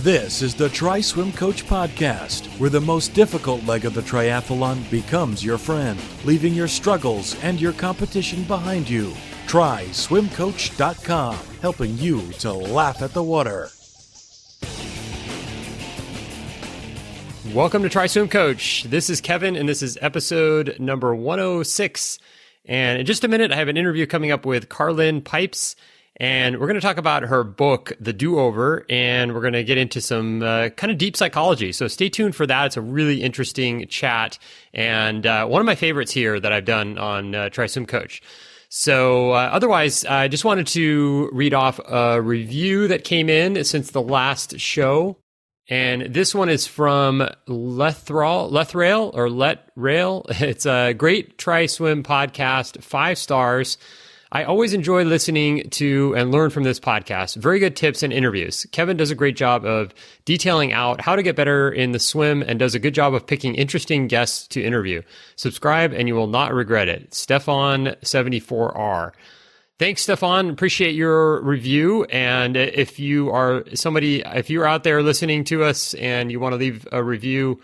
This is the Try Swim Coach podcast, where the most difficult leg of the triathlon becomes your friend, leaving your struggles and your competition behind you. TrySwimCoach.com, helping you to laugh at the water. Welcome to Try Swim Coach. This is Kevin, and this is episode number 106. And in just a minute, I have an interview coming up with Karlyn Pipes, and we're going to talk about her book, The Do-Over, and we're going to get into some kind of deep psychology. So stay tuned for that. It's a really interesting chat, and one of my favorites here that I've done on Try Swim Coach. So otherwise, I just wanted to read off a review that came in since the last show. And this one is from Lethrail. It's a great Try Swim podcast, 5 stars. I always enjoy listening to and learn from this podcast. Very good tips and interviews. Kevin does a great job of detailing out how to get better in the swim and does a good job of picking interesting guests to interview. Subscribe and you will not regret it. Stefan74R. Thanks, Stefan. Appreciate your review. And if you're out there listening to us and you want to leave a review,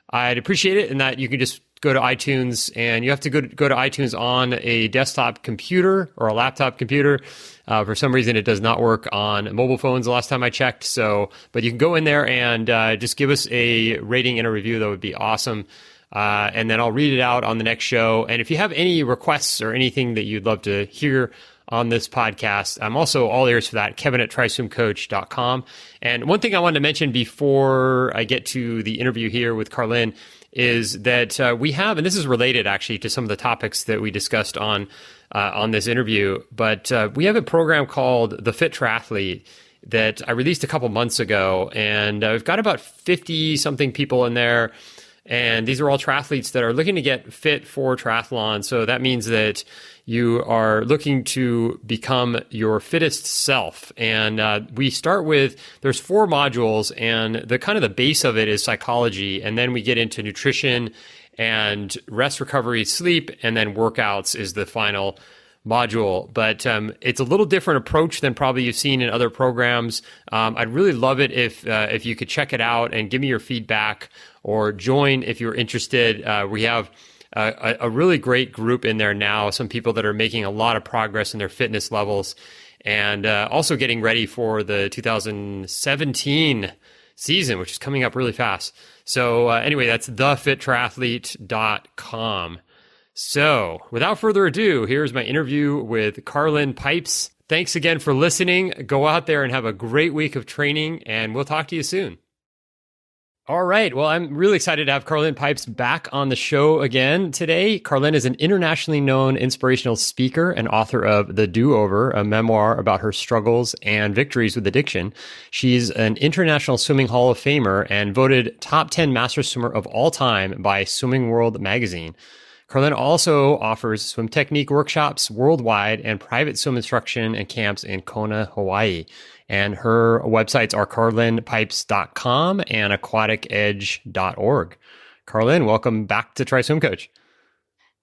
I'd appreciate it. And that you can just go to iTunes, and you have to go to iTunes on a desktop computer or a laptop computer. For some reason, it does not work on mobile phones the last time I checked. But you can go in there and just give us a rating and a review. That would be awesome. And then I'll read it out on the next show. And if you have any requests or anything that you'd love to hear on this podcast, I'm also all ears for that, Kevin@TrySwimCoach.com. And one thing I wanted to mention before I get to the interview here with Karlyn is that we have, and this is related actually to some of the topics that we discussed on this interview, but we have a program called The Fit Triathlete that I released a couple months ago, and we've got about 50-something people in there. And these are all triathletes that are looking to get fit for triathlon. So that means that you are looking to become your fittest self. And we start with, there's 4 modules, and the base of it is psychology. And then we get into nutrition and rest, recovery, sleep, and then workouts is the final module. But it's a little different approach than probably you've seen in other programs. I'd really love it if you could check it out and give me your feedback, or join if you're interested. We have a really great group in there now, some people that are making a lot of progress in their fitness levels, and also getting ready for the 2017 season, which is coming up really fast. So anyway, that's thefittriathlete.com. So without further ado, here's my interview with Karlyn Pipes. Thanks again for listening. Go out there and have a great week of training, and we'll talk to you soon. All right. Well, I'm really excited to have Karlyn Pipes back on the show again today. Karlyn is an internationally known inspirational speaker and author of The Do-Over, a memoir about her struggles and victories with addiction. She's an International Swimming Hall of Famer and voted top 10 master swimmer of all time by Swimming World magazine. Karlyn also offers swim technique workshops worldwide and private swim instruction and camps in Kona, Hawaii. And her websites are karlynpipes.com and aquaticedge.org. Karlyn, welcome back to Try Swim Coach.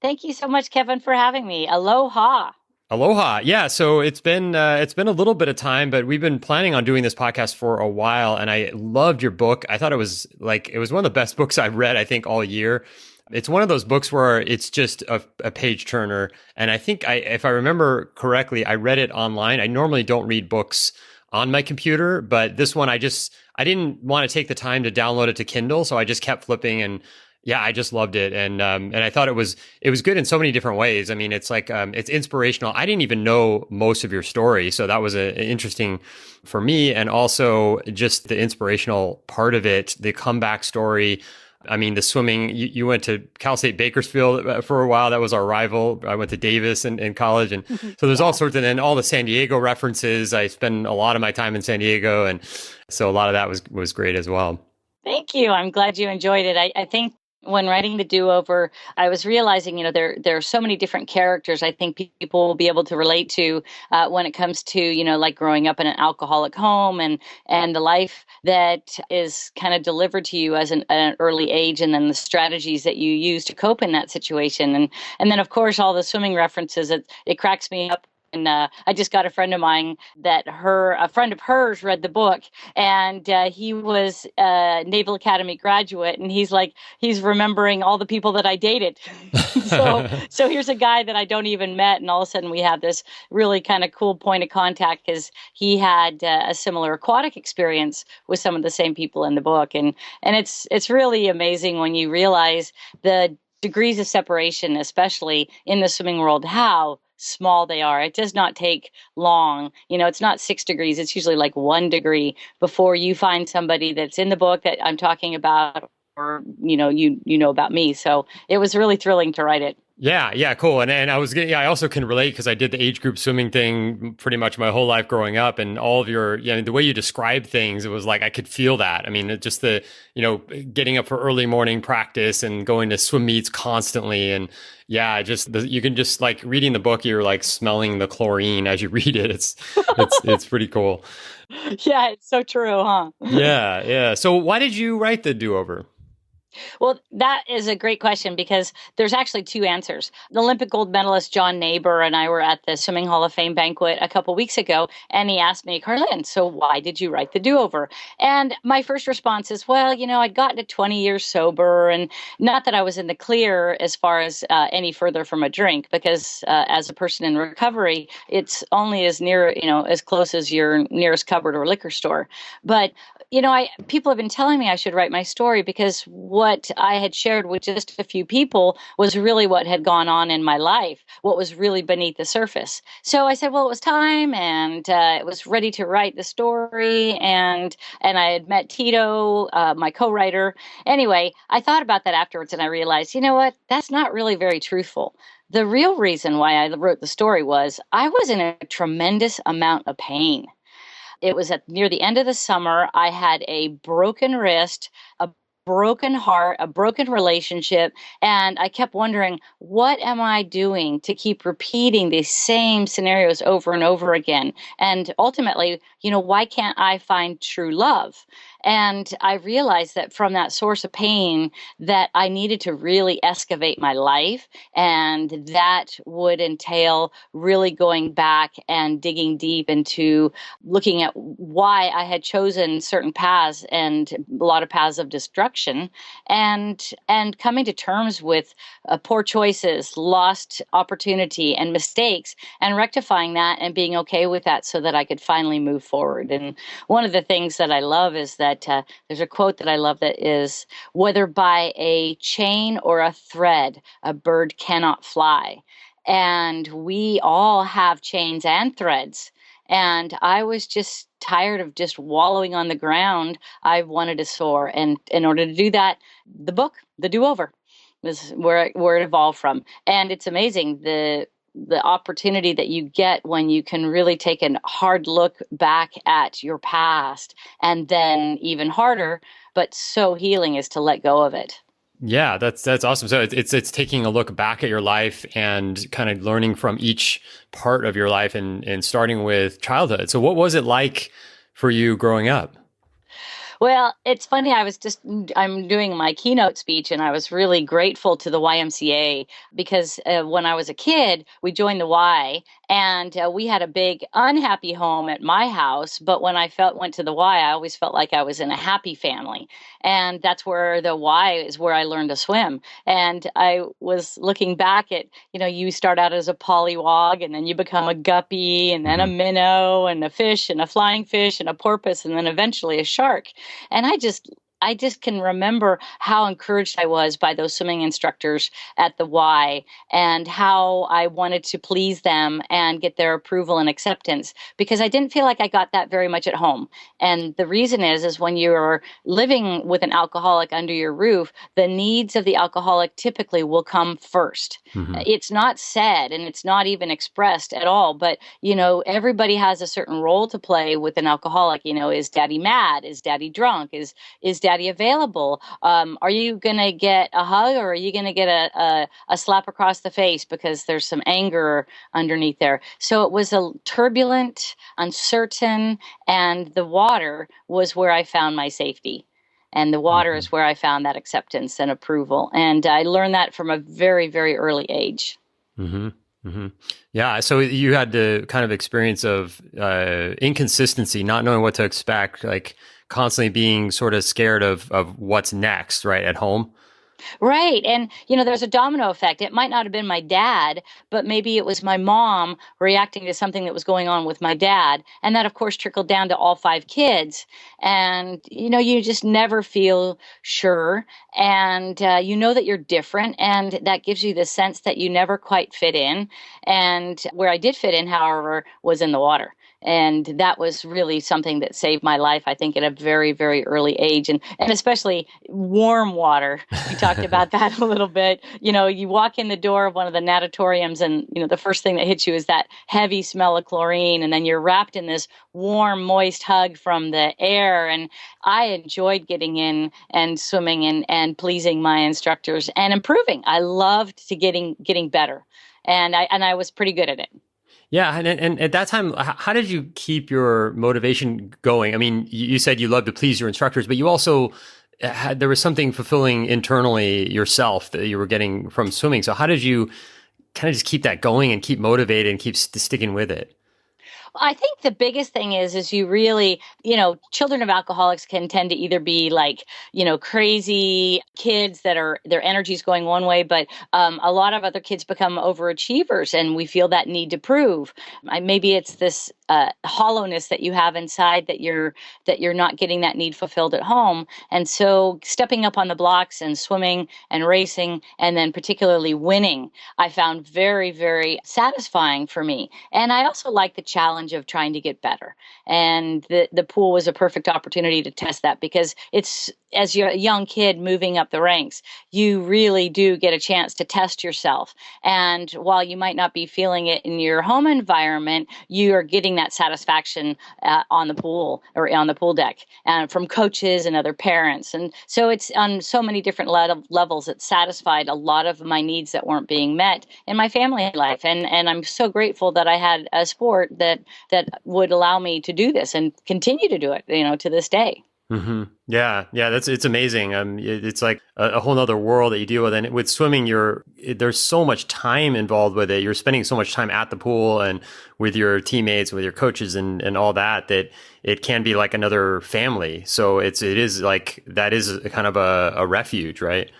Thank you so much, Kevin, for having me. Aloha. Aloha. Yeah. So it's been a little bit of time, but we've been planning on doing this podcast for a while. And I loved your book. I thought it was one of the best books I've read, I think, all year. It's one of those books where it's just a page turner. And I think if I remember correctly, I read it online. I normally don't read books on my computer, but this one I didn't want to take the time to download it to Kindle, so I just kept flipping, and yeah, I just loved it, and I thought it was good in so many different ways. I mean, it's it's inspirational. I didn't even know most of your story, so that was interesting for me, and also just the inspirational part of it, the comeback story. I mean, the swimming, you went to Cal State Bakersfield for a while. That was our rival. I went to Davis in college. And so there's all sorts of, and all the San Diego references. I spend a lot of my time in San Diego. And so a lot of that was great as well. Thank you. I'm glad you enjoyed it. I think when writing The Do-Over, I was realizing, there are so many different characters I think people will be able to relate to when it comes to, like growing up in an alcoholic home and the life that is kind of delivered to you as an early age, and then the strategies that you use to cope in that situation. And then, of course, all the swimming references, it cracks me up I just got a friend of mine that a friend of hers read the book, and he was a Naval Academy graduate, and he's remembering all the people that I dated. So here's a guy that I don't even met, and all of a sudden we have this really kind of cool point of contact because he had a similar aquatic experience with some of the same people in the book, and it's really amazing when you realize the degrees of separation, especially in the swimming world, how small they are. It does not take long. It's not 6 degrees. It's usually like 1 degree before you find somebody that's in the book that I'm talking about, or, you know about me. So it was really thrilling to write it. Yeah, cool. And I also can relate because I did the age group swimming thing pretty much my whole life growing up, and all of your, the way you describe things, it was like I could feel that. I mean, just the, getting up for early morning practice and going to swim meets constantly, and you can just like reading the book, you're like smelling the chlorine as you read it. It's pretty cool. Yeah, it's so true, huh? Yeah. So why did you write the Do-Over? Well, that is a great question because there's actually 2 answers. The Olympic gold medalist John Neighbor and I were at the Swimming Hall of Fame banquet a couple weeks ago, and he asked me, Karlyn, so why did you write the Do-Over? And my first response is, well, I'd gotten to 20 years sober, and not that I was in the clear as far as any further from a drink, because as a person in recovery, it's only as near, as close as your nearest cupboard or liquor store. But people have been telling me I should write my story because what I had shared with just a few people was really what had gone on in my life, what was really beneath the surface. So I said, well, it was time, and it was ready to write the story, and I had met Tito, my co-writer. Anyway, I thought about that afterwards, and I realized, you know what, that's not really very truthful. The real reason why I wrote the story was I was in a tremendous amount of pain. It was near the end of the summer. I had a broken wrist, a broken heart, a broken relationship, and I kept wondering, what am I doing to keep repeating these same scenarios over and over again? And ultimately, why can't I find true love? And I realized that from that source of pain that I needed to really excavate my life, and that would entail really going back and digging deep into looking at why I had chosen certain paths and a lot of paths of destruction, and coming to terms with poor choices, lost opportunity, and mistakes, and rectifying that and being okay with that so that I could finally move forward. And one of the things that I love is that there's a quote that I love that is, whether by a chain or a thread, a bird cannot fly. And we all have chains and threads. And I was just tired of just wallowing on the ground. I wanted to soar. And in order to do that, the book, The Do-Over, was where it evolved from. And it's amazing the opportunity that you get when you can really take a hard look back at your past, and then even harder, but so healing, is to let go of it. Yeah, that's awesome. So it's taking a look back at your life and kind of learning from each part of your life and starting with childhood. So what was it like for you growing up? Well, it's funny. I'm doing my keynote speech, and I was really grateful to the YMCA because when I was a kid, we joined the Y, and we had a big unhappy home at my house. But when I went to the Y, I always felt like I was in a happy family. And that's where the Y is where I learned to swim. And I was looking back at, you start out as a pollywog, and then you become a guppy, and then a minnow, and a fish, and a flying fish, and a porpoise, and then eventually a shark. And I just can remember how encouraged I was by those swimming instructors at the Y, and how I wanted to please them and get their approval and acceptance, because I didn't feel like I got that very much at home. And the reason is when you're living with an alcoholic under your roof, the needs of the alcoholic typically will come first. Mm-hmm. It's not said, and it's not even expressed at all, but everybody has a certain role to play with an alcoholic. Is daddy mad? Is daddy drunk? Is daddy available? Are you going to get a hug, or are you going to get a slap across the face because there's some anger underneath there? So it was a turbulent, uncertain, and the water was where I found my safety. And the water is where I found that acceptance and approval. And I learned that from a very, very early age. Mm-hmm. hmm Yeah. So you had the kind of experience of inconsistency, not knowing what to expect, like constantly being sort of scared of what's next, right, at home. Right. And, there's a domino effect. It might not have been my dad, but maybe it was my mom reacting to something that was going on with my dad. And that, of course, trickled down to all five kids. And, you just never feel sure. And you know that you're different. And that gives you the sense that you never quite fit in. And where I did fit in, however, was in the water. And that was really something that saved my life, I think, at a very, very early age. And especially warm water. We talked about that a little bit. You walk in the door of one of the natatoriums and, the first thing that hits you is that heavy smell of chlorine. And then you're wrapped in this warm, moist hug from the air. And I enjoyed getting in and swimming and pleasing my instructors and improving. I loved getting better. And I was pretty good at it. Yeah, and at that time, how did you keep your motivation going? I mean, you said you love to please your instructors, but you also there was something fulfilling internally yourself that you were getting from swimming. So how did you kind of just keep that going and keep motivated and keep sticking with it? I think the biggest thing is you really, children of alcoholics can tend to either be like, crazy kids that are their energy's going one way, but a lot of other kids become overachievers and we feel that need to prove. Maybe it's this hollowness that you have inside that you're not getting that need fulfilled at home. And so stepping up on the blocks and swimming and racing and then particularly winning, I found very, very satisfying for me. And I also like the challenge of trying to get better. And the pool was a perfect opportunity to test that because it's, as you're a young kid moving up the ranks, you really do get a chance to test yourself. And while you might not be feeling it in your home environment, you are getting that satisfaction on the pool or on the pool deck and from coaches and other parents. And so it's on so many different levels. It satisfied a lot of my needs that weren't being met in my family life. And I'm so grateful that I had a sport that would allow me to do this and continue to do it, to this day. Mm-hmm. Yeah, it's amazing. It's like a whole other world that you deal with. And with swimming, there's so much time involved with it. You're spending so much time at the pool and with your teammates, with your coaches, and all that it can be like another family. So it is like that is a kind of a refuge, right?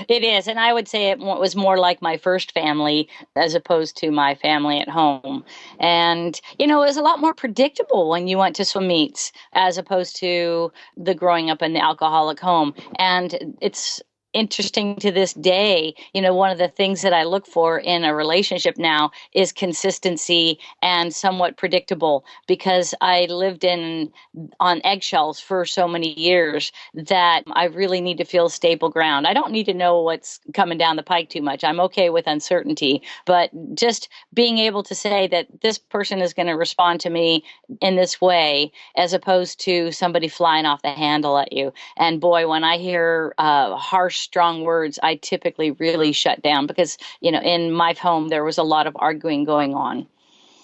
It is. And I would say it was more like my first family as opposed to my family at home. And, it was a lot more predictable when you went to swim meets as opposed to the growing up in the alcoholic home. And it's interesting to this day. One of the things that I look for in a relationship now is consistency and somewhat predictable because I lived on eggshells for so many years that I really need to feel stable ground. I don't need to know what's coming down the pike too much. I'm okay with uncertainty, but just being able to say that this person is going to respond to me in this way as opposed to somebody flying off the handle at you. And boy, when I hear harsh, strong words, I typically really shut down because, in my home, there was a lot of arguing going on.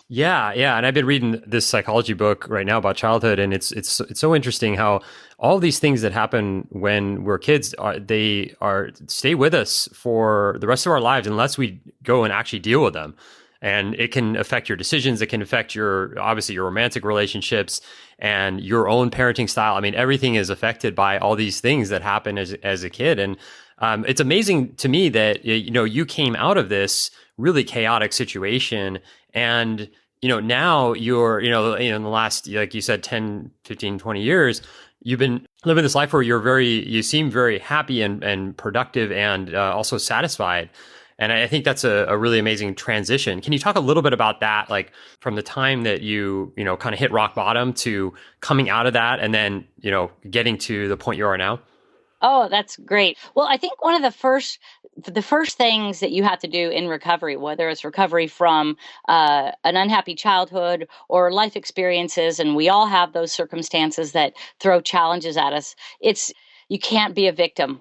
Yeah. And I've been reading this psychology book right now about childhood, and it's so interesting how all these things that happen when we're kids stay with us for the rest of our lives unless we go and actually deal with them. And it can affect your decisions. It can affect obviously your romantic relationships and your own parenting style. I mean, everything is affected by all these things that happen as a kid. And it's amazing to me that, you came out of this really chaotic situation and, now you're, in the last, like you said, 10, 15, 20 years, you've been living this life where you seem very happy and productive and also satisfied. And I think that's a really amazing transition. Can you talk a little bit about that, like from the time that you kind of hit rock bottom to coming out of that and then, getting to the point you are now? Oh, that's great. Well, I think one of the first things that you have to do in recovery, whether it's recovery from an unhappy childhood or life experiences, and we all have those circumstances that throw challenges at us, you can't be a victim.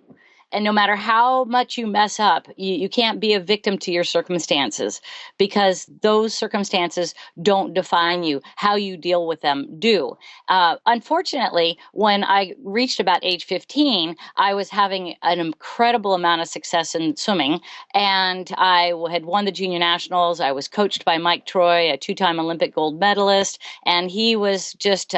And no matter how much you mess up, you can't be a victim to your circumstances, because those circumstances don't define you. How you deal with them do. Unfortunately, when I reached about age 15, I was having an incredible amount of success in swimming, and I had won the junior nationals. I was coached by Mike Troy, a two-time Olympic gold medalist, and he was just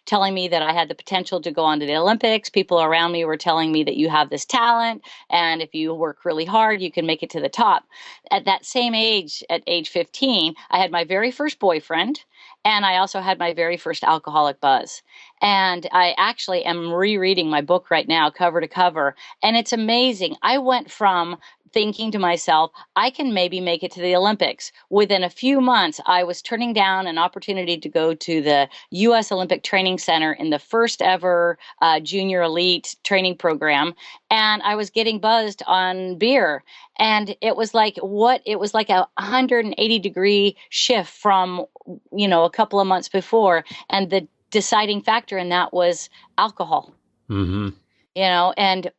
telling me that I had the potential to go on to the Olympics. People around me were telling me that you have this talent, and if you work really hard, you can make it to the top. At that same age, at age 15, I had my very first boyfriend, and I also had my very first alcoholic buzz. And I actually am rereading my book right now, cover to cover. And it's amazing. I went from thinking to myself, I can maybe make it to the Olympics. Within a few months, I was turning down an opportunity to go to the U.S. Olympic Training Center in the first ever junior elite training program. And I was getting buzzed on beer. And it was like a 180-degree shift from, a couple of months before. And the deciding factor in that was alcohol. Mm-hmm. And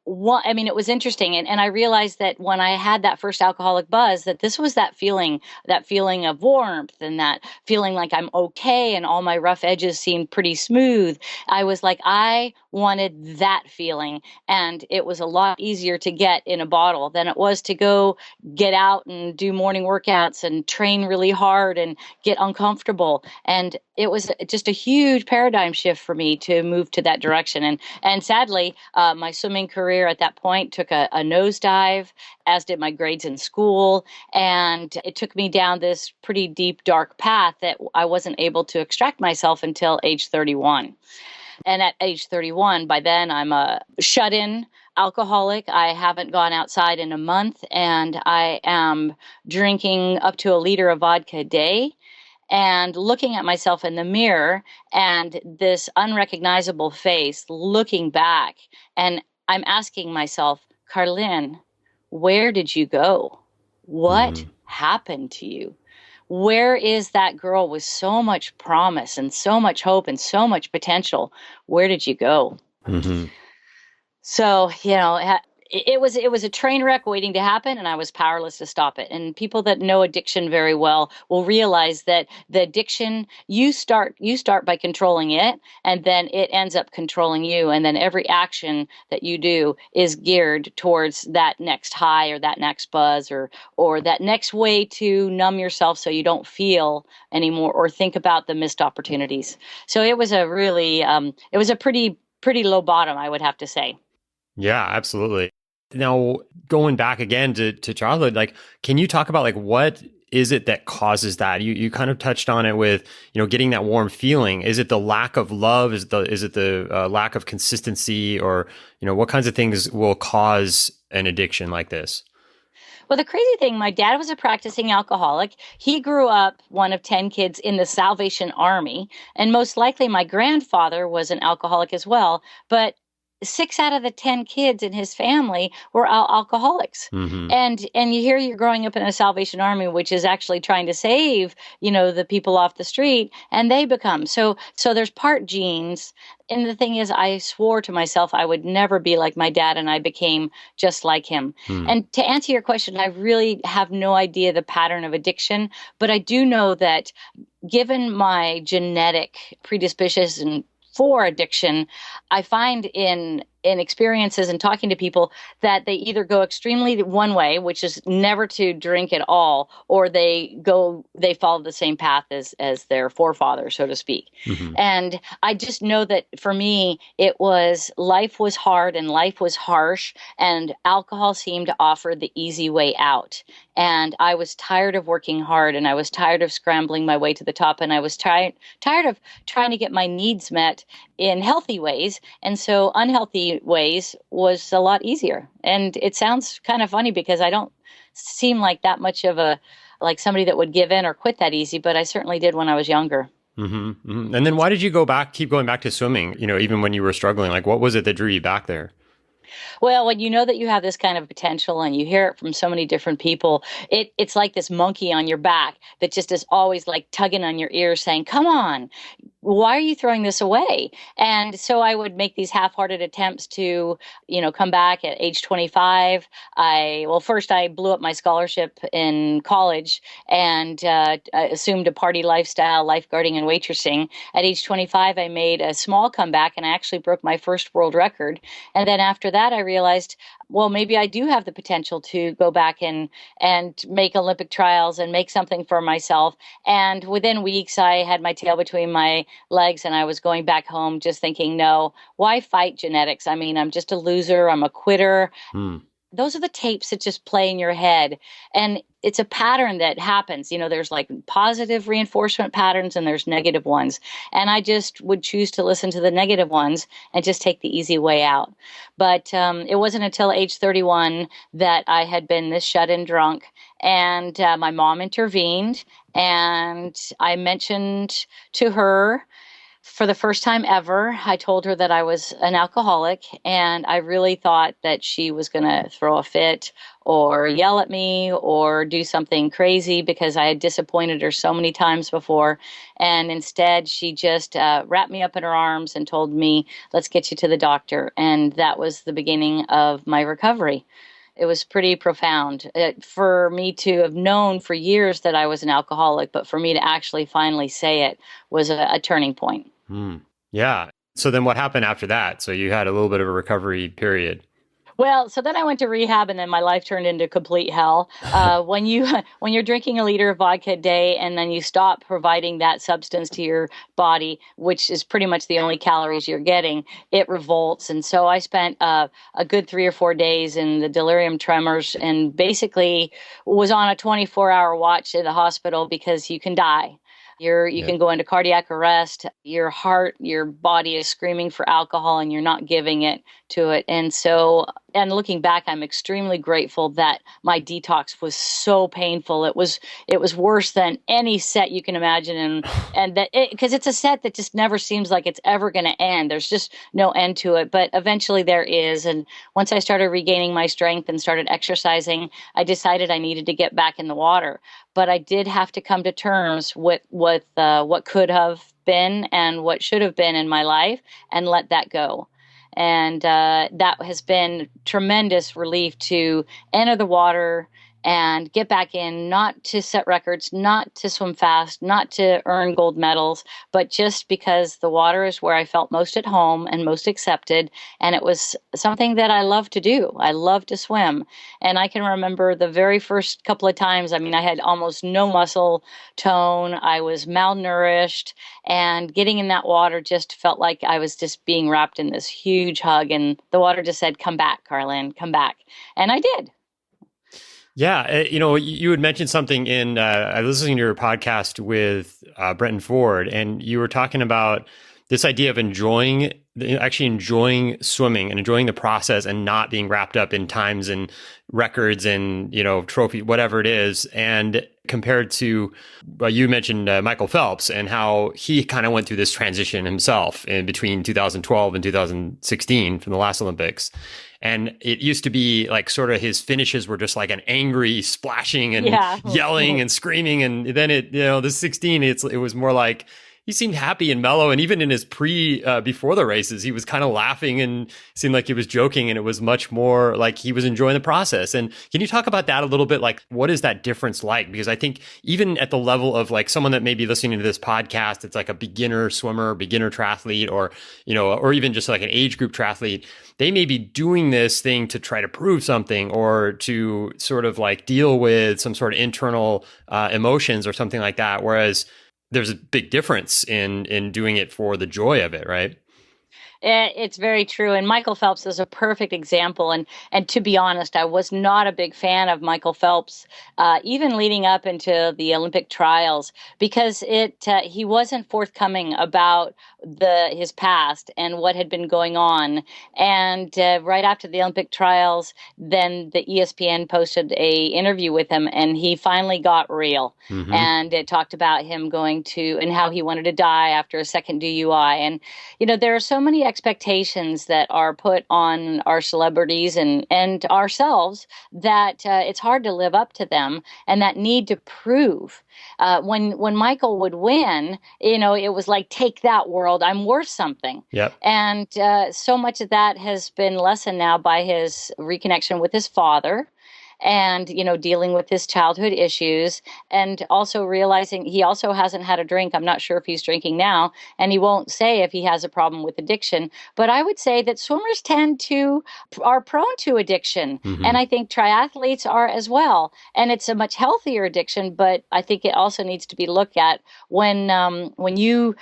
it was interesting. And I realized that when I had that first alcoholic buzz, that this was that feeling of warmth, and that feeling like I'm okay and all my rough edges seemed pretty smooth. I was like, I wanted that feeling. And it was a lot easier to get in a bottle than it was to go get out and do morning workouts and train really hard and get uncomfortable. And it was just a huge paradigm shift for me to move to that direction. And sadly, my swimming career at that point took a nosedive, as did my grades in school. And it took me down this pretty deep, dark path that I wasn't able to extract myself until age 31. And at age 31, by then, I'm a shut-in alcoholic. I haven't gone outside in a month, and I am drinking up to a liter of vodka a day, and looking at myself in the mirror and this unrecognizable face looking back. And I'm asking myself, Karlyn, where did you go? What happened to you? Where is that girl with so much promise and so much hope and so much potential? Where did you go? Mm-hmm. So, it was a train wreck waiting to happen, and I was powerless to stop it. And people that know addiction very well will realize that the addiction, you start by controlling it, and then it ends up controlling you. And then every action that you do is geared towards that next high or that next buzz or that next way to numb yourself so you don't feel anymore or think about the missed opportunities. So it was a really, it was a pretty low bottom, I would have to say. Yeah, absolutely. Now, going back again to childhood, can you talk about what is it that causes that? You kind of touched on it with, getting that warm feeling. Is it the lack of love? Is it the lack of consistency, or, what kinds of things will cause an addiction like this? Well, the crazy thing, my dad was a practicing alcoholic. He grew up one of 10 kids in the Salvation Army. And most likely my grandfather was an alcoholic as well. But 6 out of the 10 kids in his family were alcoholics. Mm-hmm. And you hear you're growing up in a Salvation Army, which is actually trying to save, the people off the street, and they become. So there's part genes. And the thing is, I swore to myself I would never be like my dad, and I became just like him. And to answer your question, I really have no idea the pattern of addiction, but I do know that given my genetic predisposition for addiction, I find in experiences and talking to people that they either go extremely one way, which is never to drink at all, or they follow the same path as their forefathers, so to speak. Mm-hmm. And I just know that for me, life was hard and life was harsh, and alcohol seemed to offer the easy way out. And I was tired of working hard, and I was tired of scrambling my way to the top, and I was tired of trying to get my needs met in healthy ways. And so unhealthy ways was a lot easier. And it sounds kind of funny because I don't seem like that much of somebody that would give in or quit that easy, but I certainly did when I was younger. Mm-hmm, mm-hmm. And then why did you keep going back to swimming, even when you were struggling? What was it that drew you back there? Well, when you know that you have this kind of potential and you hear it from so many different people, it's like this monkey on your back that just is always tugging on your ear saying, come on, why are you throwing this away? And so I would make these half-hearted attempts to, come back at age 25. First I blew up my scholarship in college and I assumed a party lifestyle, lifeguarding and waitressing. At age 25, I made a small comeback and I actually broke my first world record. And then after that, I realized, well, maybe I do have the potential to go back and make Olympic trials and make something for myself. And within weeks, I had my tail between my legs and I was going back home just thinking, no, why fight genetics? I mean, I'm just a loser. I'm a quitter. Those are the tapes that just play in your head. And it's a pattern that happens. There's like positive reinforcement patterns and there's negative ones. And I just would choose to listen to the negative ones and just take the easy way out. But it wasn't until age 31 that I had been this shut-in drunk. And my mom intervened and I mentioned to her, for the first time ever, I told her that I was an alcoholic, and I really thought that she was going to throw a fit or yell at me or do something crazy because I had disappointed her so many times before. And instead, she just wrapped me up in her arms and told me, let's get you to the doctor. And that was the beginning of my recovery. It was pretty profound for me to have known for years that I was an alcoholic, but for me to actually finally say it was a turning point. Yeah. So then what happened after that? So you had a little bit of a recovery period. Well, so then I went to rehab, and then my life turned into complete hell. When you're drinking a liter of vodka a day, and then you stop providing that substance to your body, which is pretty much the only calories you're getting, it revolts. And so I spent a good 3 or 4 days in the delirium tremors, and basically was on a 24-hour watch at the hospital because you can die. You can go into cardiac arrest. Your heart, your body is screaming for alcohol and you're not giving it to it. And so, and looking back, I'm extremely grateful that my detox was so painful. It was worse than any set you can imagine. And that because it's a set that just never seems like it's ever going to end. There's just no end to it. But eventually there is. And once I started regaining my strength and started exercising, I decided I needed to get back in the water. But I did have to come to terms with what could have been and what should have been in my life and let that go. And that has been tremendous relief to enter the water and get back in, not to set records, not to swim fast, not to earn gold medals, but just because the water is where I felt most at home and most accepted. And it was something that I love to do. I love to swim. And I can remember the very first couple of times, I mean, I had almost no muscle tone. I was malnourished, and getting in that water just felt like I was just being wrapped in this huge hug. And the water just said, come back, Karlyn, come back. And I did. Yeah, you had mentioned something in I was listening to your podcast with Brenton Ford, and you were talking about this idea of actually enjoying swimming and enjoying the process and not being wrapped up in times and records and, trophy, whatever it is. And compared to, you mentioned Michael Phelps and how he kind of went through this transition himself in between 2012 and 2016 from the last Olympics. And it used to be like sort of his finishes were just like an angry splashing and yelling and screaming. And then this 16, it was more like he seemed happy and mellow. And even in his before the races, he was kind of laughing and seemed like he was joking. And it was much more like he was enjoying the process. And can you talk about that a little bit? Like, what is that difference like? Because I think even at the level of like someone that may be listening to this podcast, it's like a beginner swimmer, beginner triathlete, or even just like an age group triathlete, they may be doing this thing to try to prove something or to sort of like deal with some sort of internal emotions or something like that. Whereas there's a big difference in doing it for the joy of it, right? It's very true. And Michael Phelps is a perfect example. And to be honest, I was not a big fan of Michael Phelps, even leading up into the Olympic trials, because he wasn't forthcoming about his past and what had been going on. And right after the Olympic trials, then the ESPN posted a interview with him, and he finally got real. Mm-hmm. And it talked about him going to and how he wanted to die after a second DUI. And there are so many expectations that are put on our celebrities and ourselves that it's hard to live up to them, and that need to prove. When Michael would win, it was like, take that, world, I'm worth something. Yep. And so much of that has been lessened now by his reconnection with his father, and dealing with his childhood issues, and also realizing he also hasn't had a drink. I'm not sure if he's drinking now, and he won't say if he has a problem with addiction, but I would say that swimmers are prone to addiction. Mm-hmm. And I think triathletes are as well, and it's a much healthier addiction, but I think it also needs to be looked at when you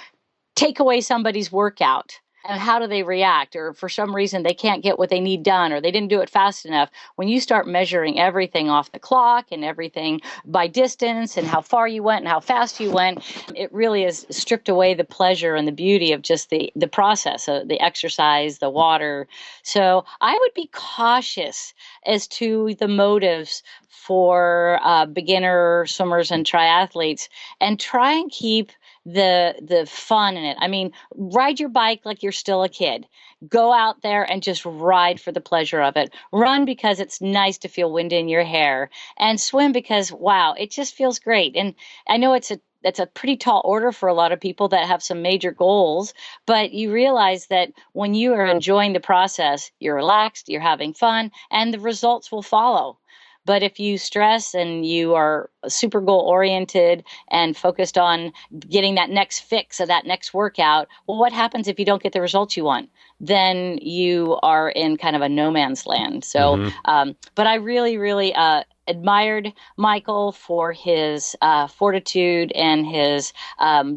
take away somebody's workout. And how do they react? Or for some reason, they can't get what they need done, or they didn't do it fast enough. When you start measuring everything off the clock and everything by distance and how far you went and how fast you went, it really has stripped away the pleasure and the beauty of just the process, the exercise, the water. So I would be cautious as to the motives for beginner swimmers and triathletes, and try and keep the fun in it. I mean, ride your bike like you're still a kid. Go out there and just ride for the pleasure of it. Run because it's nice to feel wind in your hair, and swim because, wow, it just feels great. And I know that's a pretty tall order for a lot of people that have some major goals, but you realize that when you are enjoying the process, you're relaxed, you're having fun, and the results will follow. But if you stress and you are super goal oriented and focused on getting that next fix of that next workout, well, what happens if you don't get the results you want? Then you are in kind of a no man's land. So, but I really, really admired Michael for his fortitude and his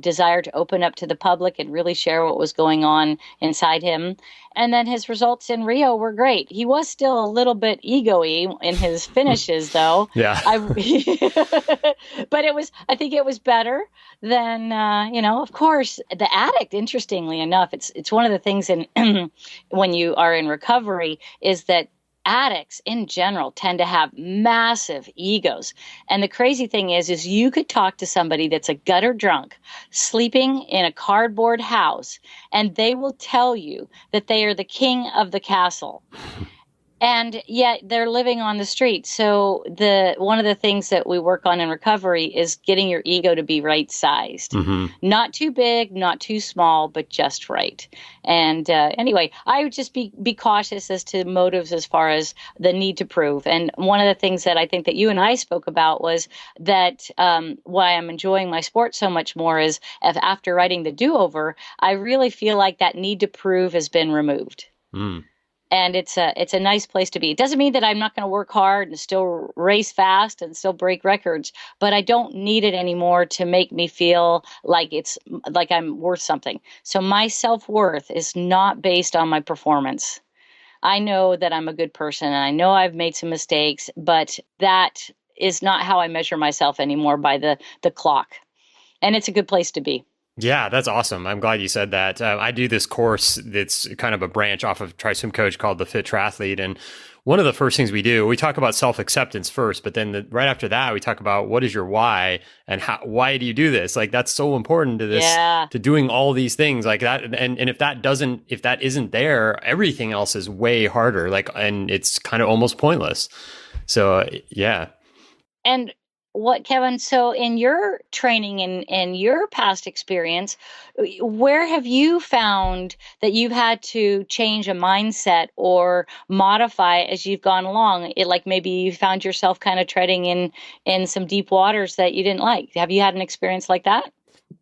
desire to open up to the public and really share what was going on inside him. And then his results in Rio were great. He was still a little bit ego-y in his finishes, though. Yeah. But I think it was better than, of course, the addict, interestingly enough. It's one of the things when you are in recovery is that addicts in general tend to have massive egos. And the crazy thing is you could talk to somebody that's a gutter drunk, sleeping in a cardboard house, and they will tell you that they are the king of the castle. And yet they're living on the street. So one of the things that we work on in recovery is getting your ego to be right sized. Mm-hmm. Not too big, not too small, but just right. And anyway, I would just be cautious as to motives as far as the need to prove. And one of the things that I think that you and I spoke about was that why I'm enjoying my sport so much more is after writing the do-over, I really feel like that need to prove has been removed. Mm. And it's a nice place to be. It doesn't mean that I'm not going to work hard and still race fast and still break records, but I don't need it anymore to make me feel like I'm worth something. So my self-worth is not based on my performance. I know that I'm a good person, and I know I've made some mistakes, but that is not how I measure myself anymore by the clock. And it's a good place to be. Yeah, that's awesome. I'm glad you said that. I do this course that's kind of a branch off of Tri Swim Coach called the Fit Triathlete. And one of the first things we talk about self-acceptance first, but then right after that, we talk about what is your why and why do you do this? Like, that's so important to this, to doing all these things like that. And if that isn't there, everything else is way harder. And it's kind of almost pointless. So, yeah. And what, Kevin, so in your training and in your past experience, where have you found that you've had to change a mindset or modify as you've gone along? Like maybe you found yourself kind of treading in some deep waters that you didn't like. Have you had an experience like that?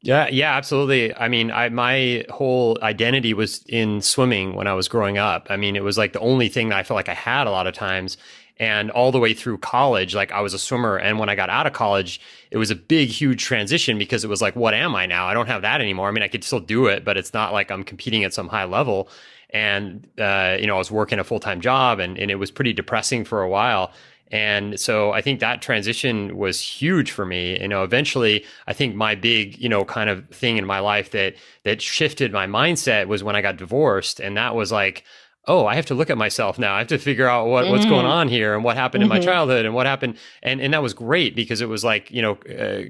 Yeah, absolutely. I mean, my whole identity was in swimming when I was growing up. I mean, it was like the only thing that I felt like I had a lot of times. And all the way through college, like I was a swimmer. And when I got out of college, it was a big, huge transition because it was like, what am I now? I don't have that anymore. I mean, I could still do it, but it's not like I'm competing at some high level. And, I was working a full-time job and it was pretty depressing for a while. And so I think that transition was huge for me. Eventually, I think my big, kind of thing in my life that shifted my mindset was when I got divorced. And that was like, oh, I have to look at myself now. I have to figure out what's going on here and what happened in my childhood and what happened. And that was great because it was like,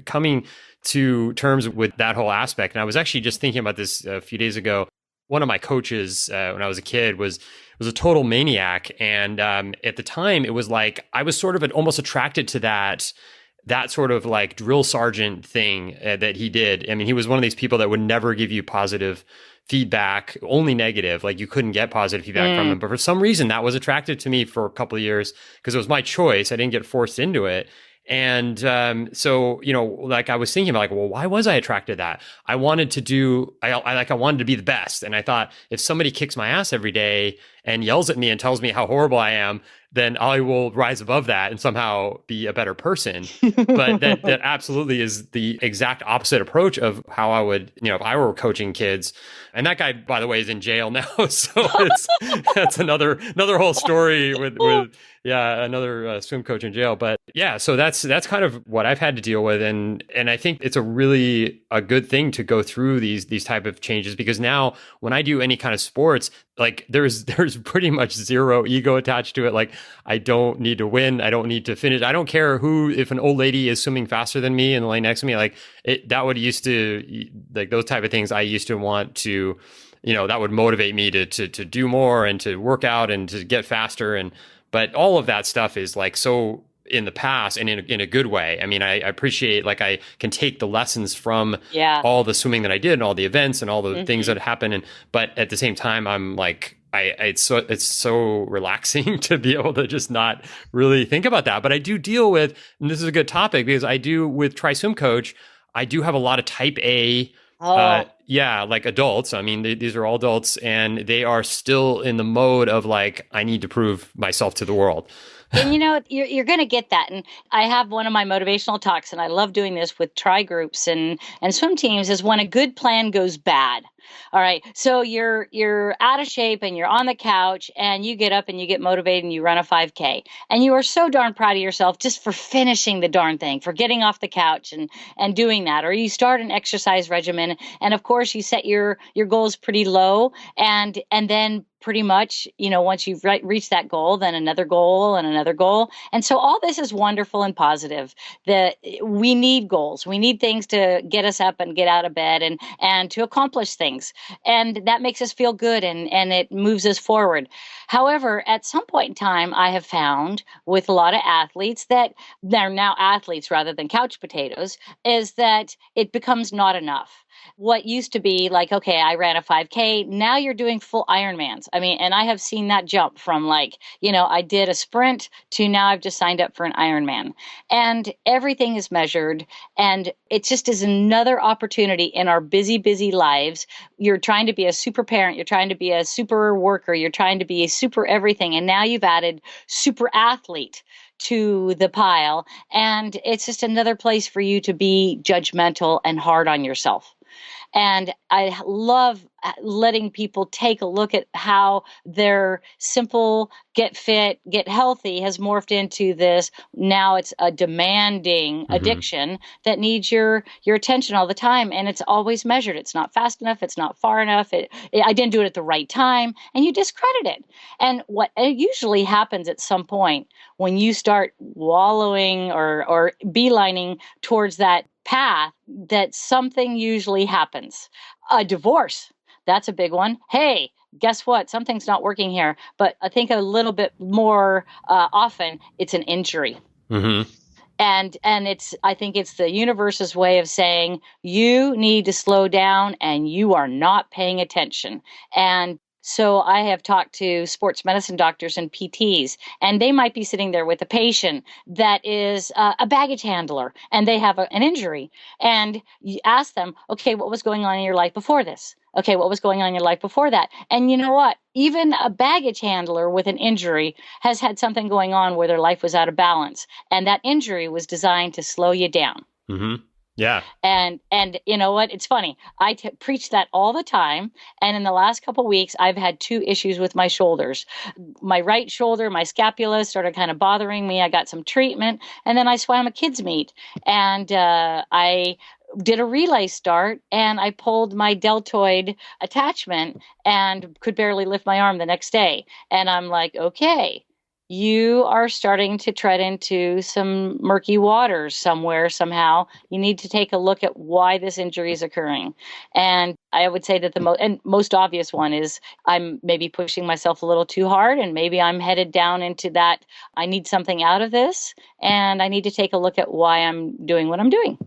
coming to terms with that whole aspect. And I was actually just thinking about this a few days ago. one of my coaches when I was a kid was a total maniac. And at the time, it was like I was sort of almost attracted to that sort of like drill sergeant thing that he did. I mean, he was one of these people that would never give you positive feedback, only negative. Like you couldn't get positive feedback from him. But for some reason, that was attractive to me for a couple of years because it was my choice. I didn't get forced into it. And so, like I was thinking about like, well, why was I attracted to that? I wanted to do, I wanted to be the best. And I thought if somebody kicks my ass every day and yells at me and tells me how horrible I am, then I will rise above that and somehow be a better person. But that absolutely is the exact opposite approach of how I would, if I were coaching kids. And that guy, by the way, is in jail now. So that's another whole story with another swim coach in jail. But yeah, so that's kind of what I've had to deal with. And I think it's a good thing to go through these type of changes, because now when I do any kind of sports, like there's pretty much zero ego attached to it. Like I don't need to win. I don't need to finish. I don't care if an old lady is swimming faster than me in the lane next to me, like those type of things I used to want to, that would motivate me to do more and to work out and to get faster. But all of that stuff is like so in the past and in a good way. I mean, I appreciate, like, I can take the lessons from all the swimming that I did and all the events and all the things that happen. But at the same time, I'm like, it's so relaxing to be able to just not really think about that. But I do deal with, and this is a good topic because I do with Try Swim Coach, I do have a lot of type A, like adults. I mean, these are all adults and they are still in the mode of like, I need to prove myself to the world. And you're going to get that. And I have one of my motivational talks, and I love doing this with try groups and swim teams, is when a good plan goes bad. All right. So you're out of shape and you're on the couch and you get up and you get motivated and you run a 5K. And you are so darn proud of yourself just for finishing the darn thing, for getting off the couch and doing that. Or you start an exercise regimen. And of course you set your goals pretty low, and then pretty much, once you've reached that goal, then another goal and another goal. And so all this is wonderful and positive. That we need goals. We need things to get us up and get out of bed and to accomplish things. And that makes us feel good and it moves us forward. However, at some point in time, I have found with a lot of athletes that they're now athletes rather than couch potatoes, is that it becomes not enough. What used to be like, okay, I ran a 5K. Now you're doing full Ironmans. I mean, and I have seen that jump from like, I did a sprint to now I've just signed up for an Ironman. And everything is measured. And it just is another opportunity in our busy, busy lives. You're trying to be a super parent. You're trying to be a super worker. You're trying to be a super everything. And now you've added super athlete to the pile. And it's just another place for you to be judgmental and hard on yourself. And I love letting people take a look at how their simple get fit, get healthy has morphed into this. Now it's a demanding addiction that needs your attention all the time. And it's always measured. It's not fast enough. It's not far enough. I didn't do it at the right time. And you discredit it. And what usually happens at some point when you start wallowing or beelining towards that path, that something usually happens. A divorce, that's a big one. Hey, guess what? Something's not working here. But I think a little bit more often, it's an injury. And I think it's the universe's way of saying you need to slow down and you are not paying attention. And so I have talked to sports medicine doctors and PTs, and they might be sitting there with a patient that is a baggage handler, and they have an injury. And you ask them, okay, what was going on in your life before this? Okay, what was going on in your life before that? And you know what? Even a baggage handler with an injury has had something going on where their life was out of balance. And that injury was designed to slow you down. Yeah. And you know what? It's funny. I preach that all the time. And in the last couple of weeks, I've had 2 issues with my shoulders. My right shoulder, my scapula started kind of bothering me. I got some treatment. And then I swam a kids meet. And I did a relay start and I pulled my deltoid attachment and could barely lift my arm the next day. And I'm like, okay, you are starting to tread into some murky waters somewhere, somehow. You need to take a look at why this injury is occurring. And I would say that the most obvious one is I'm maybe pushing myself a little too hard, and maybe I'm headed down into that. I need something out of this, and I need to take a look at why I'm doing what I'm doing.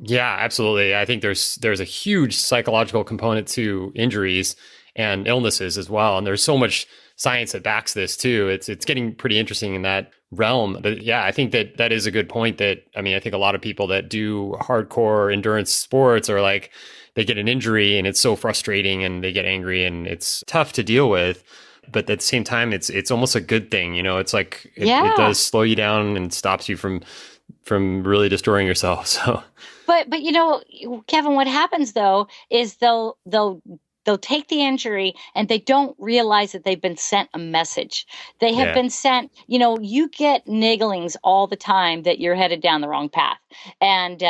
Yeah, absolutely. I think there's a huge psychological component to injuries and illnesses as well. And there's so much science that backs this too. It's getting pretty interesting in that realm. But yeah, I think that is a good point. I think a lot of people that do hardcore endurance sports are like, they get an injury and it's so frustrating and they get angry and it's tough to deal with. But at the same time, it's almost a good thing. It's like it does slow you down and stops you from really destroying yourself. So, but Kevin, what happens though is they'll take the injury and they don't realize that they've been sent a message. They have been sent, you get nigglings all the time that you're headed down the wrong path. And,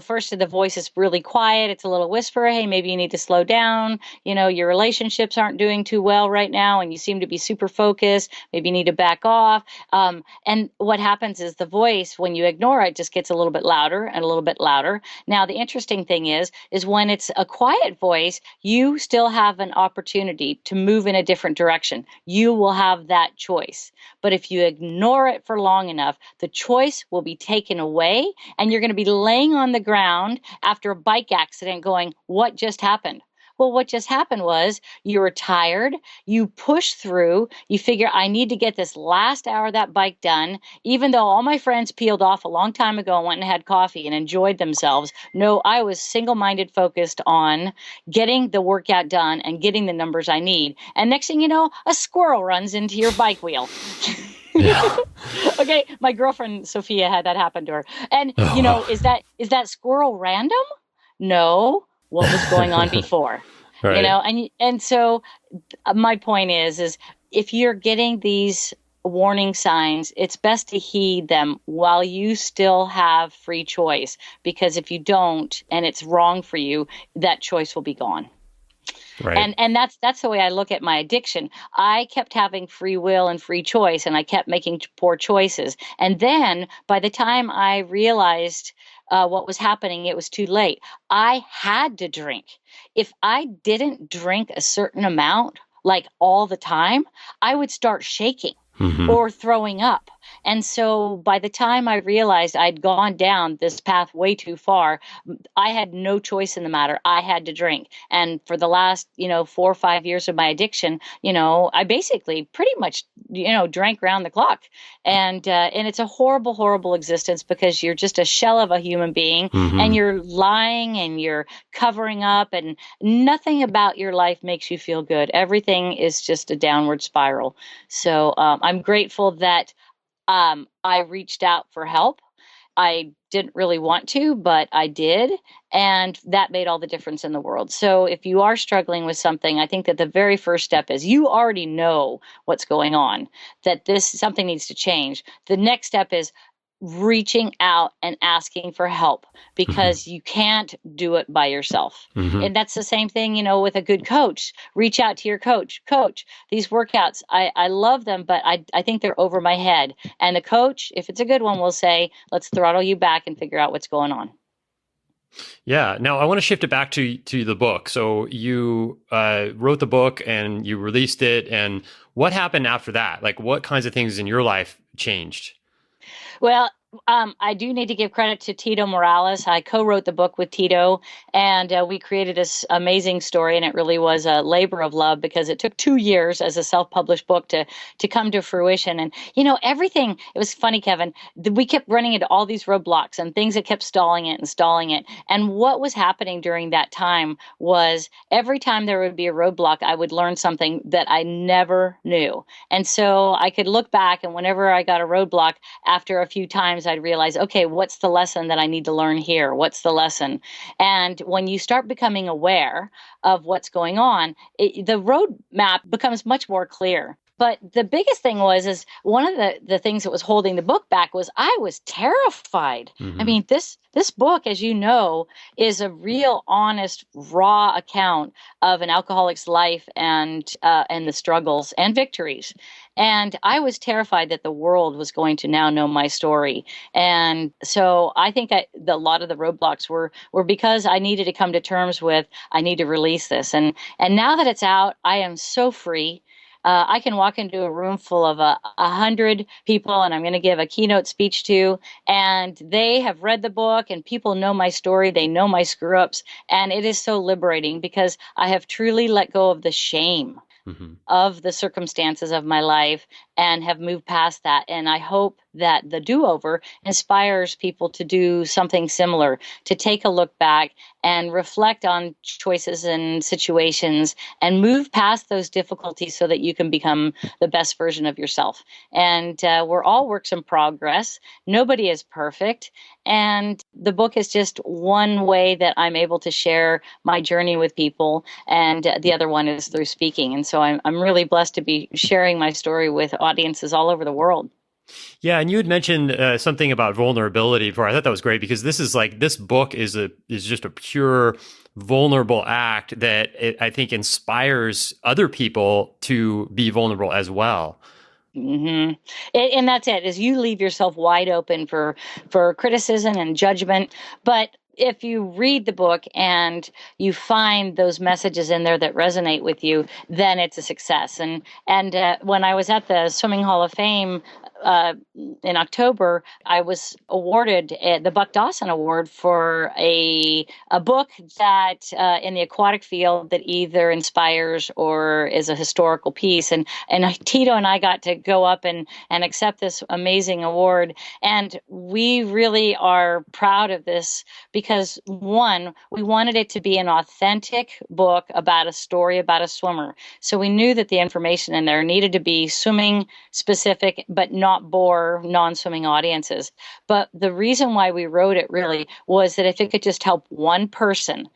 first the voice is really quiet. It's a little whisper. Hey, maybe you need to slow down. Your relationships aren't doing too well right now and you seem to be super focused. Maybe you need to back off. And what happens is the voice, when you ignore it, just gets a little bit louder and a little bit louder. Now, the interesting thing is when it's a quiet voice, you still have an opportunity to move in a different direction. You will have that choice. But if you ignore it for long enough, the choice will be taken away and you're going to be laying on the ground after a bike accident going, what just happened? Well, what just happened was you were tired, you push through, you figure I need to get this last hour of that bike done, even though all my friends peeled off a long time ago and went and had coffee and enjoyed themselves. No, I was single-minded focused on getting the workout done and getting the numbers I need. And next thing you know, a squirrel runs into your bike wheel. yeah. Okay, my girlfriend Sophia had that happen to her. And is that squirrel random? No. What was going on before? Right. And so my point is if you're getting these warning signs, it's best to heed them while you still have free choice, because if you don't and it's wrong for you, that choice will be gone. Right. And that's the way I look at my addiction. I kept having free will and free choice, and I kept making poor choices. And then by the time I realized what was happening, it was too late. I had to drink. If I didn't drink a certain amount, like all the time, I would start shaking or throwing up. And so by the time I realized I'd gone down this path way too far, I had no choice in the matter. I had to drink. And for the last, 4 or 5 years of my addiction, I basically pretty much, drank around the clock. And it's a horrible, horrible existence because you're just a shell of a human being and you're lying and you're covering up and nothing about your life makes you feel good. Everything is just a downward spiral. So I'm grateful that I reached out for help. I didn't really want to, but I did. And that made all the difference in the world. So if you are struggling with something, I think that the very first step is you already know what's going on, that something needs to change. The next step is reaching out and asking for help because you can't do it by yourself. And that's the same thing, with a good coach. Reach out to your coach. Coach, these workouts, I love them, but I think they're over my head. And the coach, if it's a good one, will say, let's throttle you back and figure out what's going on. Yeah. Now I want to shift it back to the book. So you wrote the book and you released it. And what happened after that? Like what kinds of things in your life changed? Well, I do need to give credit to Tito Morales. I co-wrote the book with Tito, and we created this amazing story, and it really was a labor of love because it took 2 years as a self-published book to come to fruition. And, everything, it was funny, Kevin, we kept running into all these roadblocks and things that kept stalling it. And what was happening during that time was every time there would be a roadblock, I would learn something that I never knew. And so I could look back, and whenever I got a roadblock, after a few times, I'd realize, okay, what's the lesson that I need to learn here? What's the lesson? And when you start becoming aware of what's going on, the roadmap becomes much more clear. But the biggest thing is one of the things that was holding the book back was I was terrified. I Mm-hmm. mean, this book, as you know, is a real honest, raw account of an alcoholic's life and the struggles and victories. And I was terrified that the world was going to now know my story. And so I think a lot of the roadblocks were because I needed to come to terms with I need to release this. And now that it's out, I am so free. I can walk into a room full of 100 people, and I'm going to give a keynote speech to, and they have read the book, and people know my story. They know my screw ups, and it is so liberating because I have truly let go of the shame Mm-hmm. of the circumstances of my life and have moved past that. And I hope that the do-over inspires people to do something similar, to take a look back and reflect on choices and situations and move past those difficulties so that you can become the best version of yourself. And we're all works in progress. Nobody is perfect. And the book is just one way that I'm able to share my journey with people. And the other one is through speaking. And so I'm really blessed to be sharing my story with audiences all over the world. Yeah, and you had mentioned something about vulnerability before. I thought that was great because this book is just a pure vulnerable act that I think inspires other people to be vulnerable as well. Mm-hmm. And that's it, is you leave yourself wide open for criticism and judgment. But if you read the book and you find those messages in there that resonate with you, then it's a success. And when I was at the Swimming Hall of Fame in October, I was awarded the Buck Dawson Award for a book that in the aquatic field that either inspires or is a historical piece. And Tito and I got to go up and accept this amazing award. And we really are proud of this because, one, we wanted it to be an authentic book about a story about a swimmer. So we knew that the information in there needed to be swimming specific, but not bore non-swimming audiences. But the reason why we wrote it really was that if it could just help one person,